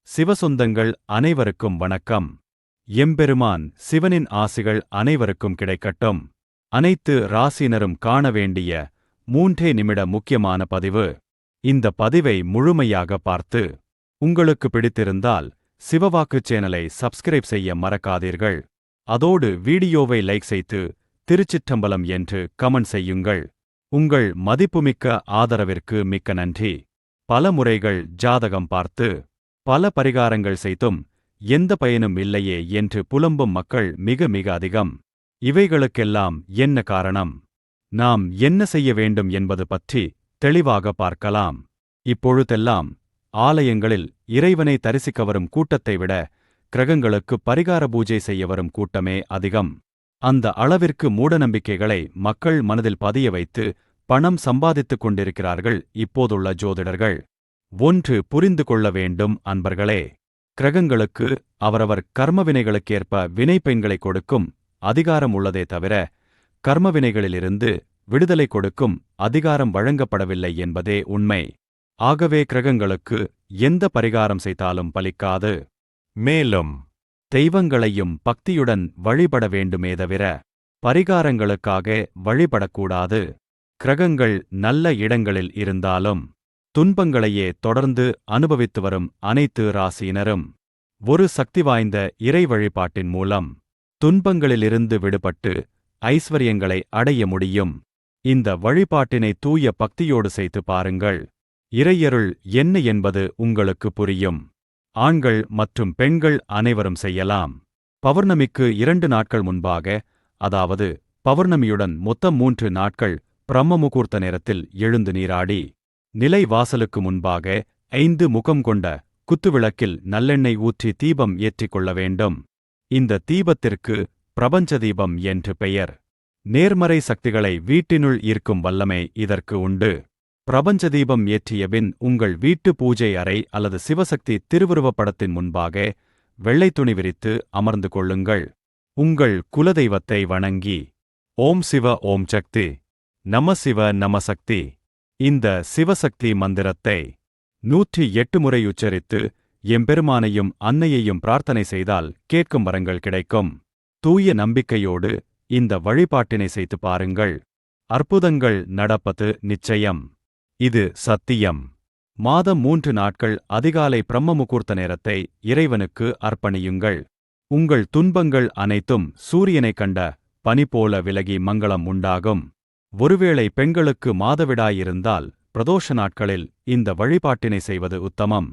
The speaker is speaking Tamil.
சிவசொந்தங்கள் அனைவருக்கும் வணக்கம். எம்பெருமான் சிவனின் ஆசிகள் அனைவருக்கும் கிடைக்கட்டும். அனைத்து ராசியினரும் காண வேண்டிய 3 நிமிட முக்கியமான பதிவு. இந்த பதிவை முழுமையாக பார்த்து உங்களுக்கு பிடித்திருந்தால் சிவவாக்கு சேனலை சப்ஸ்கிரைப் செய்ய மறக்காதீர்கள். அதோடு வீடியோவை லைக் செய்து திருச்சிற்றம்பலம் என்று கமெண்ட் செய்யுங்கள். உங்கள் மதிப்புமிக்க ஆதரவிற்கு மிக்க நன்றி. பல முறைகள் ஜாதகம் பார்த்து பல பரிகாரங்கள் செய்தும் எந்த பயனும் இல்லையே என்று புலம்பும் மக்கள் மிக மிக அதிகம். இவைகளுக்கெல்லாம் என்ன காரணம்? நாம் என்ன செய்ய வேண்டும் என்பது பற்றி தெளிவாக பார்க்கலாம். இப்பொழுதெல்லாம் ஆலயங்களில் இறைவனை தரிசிக்க வரும் கூட்டத்தை விட கிரகங்களுக்கு பரிகார பூஜை செய்ய வரும் கூட்டமே அதிகம். அந்த அளவிற்கு மூடநம்பிக்கைகளை மக்கள் மனதில் பதிய வைத்து பணம் சம்பாதித்துக் கொண்டிருக்கிறார்கள் இப்போதுள்ள ஜோதிடர்கள். ஒன்று புரிந்து கொள்ள வேண்டும் அன்பர்களே, கிரகங்களுக்கு அவரவர் கர்மவினைகளுக்கேற்ப வினைப்பெண்களை கொடுக்கும் அதிகாரம் உள்ளதே தவிர கர்மவினைகளிலிருந்து விடுதலை கொடுக்கும் அதிகாரம் வழங்கப்படவில்லை என்பதே உண்மை. ஆகவே கிரகங்களுக்கு எந்த பரிகாரம் செய்தாலும் பலிக்காது. மேலும் தெய்வங்களையும் பக்தியுடன் வழிபட வேண்டுமே தவிர பரிகாரங்களுக்காக வழிபடக்கூடாது. கிரகங்கள் நல்ல இடங்களில் இருந்தாலும் துன்பங்களையே தொடர்ந்து அனுபவித்து வரும் அனைத்து ராசியினரும் ஒரு சக்தி வாய்ந்த இறை வழிபாட்டின் மூலம் துன்பங்களிலிருந்து விடுபட்டு ஐஸ்வர்யங்களை அடைய முடியும். இந்த வழிபாட்டினை தூய பக்தியோடு செய்து பாருங்கள். இறையருள் என்ன என்பது உங்களுக்கு புரியும். ஆண்கள் மற்றும் பெண்கள் அனைவரும் செய்யலாம். பௌர்ணமிக்கு 2 நாட்கள் முன்பாக, அதாவது பௌர்ணமியுடன் மொத்தம் 3 நாட்கள் பிரம்ம முகூர்த்த நேரத்தில் எழுந்து நீராடி நிலை வாசலுக்கு முன்பாக 5 முகம் கொண்ட குத்துவிளக்கில் நல்லெண்ணெய் ஊற்றி தீபம் ஏற்றிக் கொள்ள வேண்டும். இந்த தீபத்திற்கு பிரபஞ்ச தீபம் என்று பெயர். நேர்மறை சக்திகளை வீட்டினுள் ஈர்க்கும் வல்லமை இதற்கு உண்டு. பிரபஞ்ச தீபம் ஏற்றியபின் உங்கள் வீட்டு பூஜை அறை அல்லது சிவசக்தி திருவுருவப்படத்தின் முன்பாக வெள்ளை துணி விரித்து அமர்ந்து கொள்ளுங்கள். உங்கள் குலதெய்வத்தை வணங்கி ஓம் சிவ ஓம் சக்தி, நம சிவ நம சக்தி, இந்த சிவசக்தி மந்திரத்தை 108 முறை உச்சரித்து எம்பெருமானையும் அன்னையையும் பிரார்த்தனை செய்தால் கேட்கும் வரங்கள் கிடைக்கும். தூய நம்பிக்கையோடு இந்த வழிபாட்டினை செய்து பாருங்கள். அற்புதங்கள் நடப்பது நிச்சயம். இது சத்தியம். மாதம் 3 நாட்கள் அதிகாலை பிரம்ம முகூர்த்த நேரத்தை இறைவனுக்கு அர்ப்பணியுங்கள். உங்கள் துன்பங்கள் அனைத்தும் சூரியனைக் கண்ட பனி போல விலகி மங்களம் உண்டாகும். ஒருவேளை பெண்களுக்கு மாதவிடாயிருந்தால் பிரதோஷ நாட்களில் இந்த வழிபாட்டினை செய்வது உத்தமம்.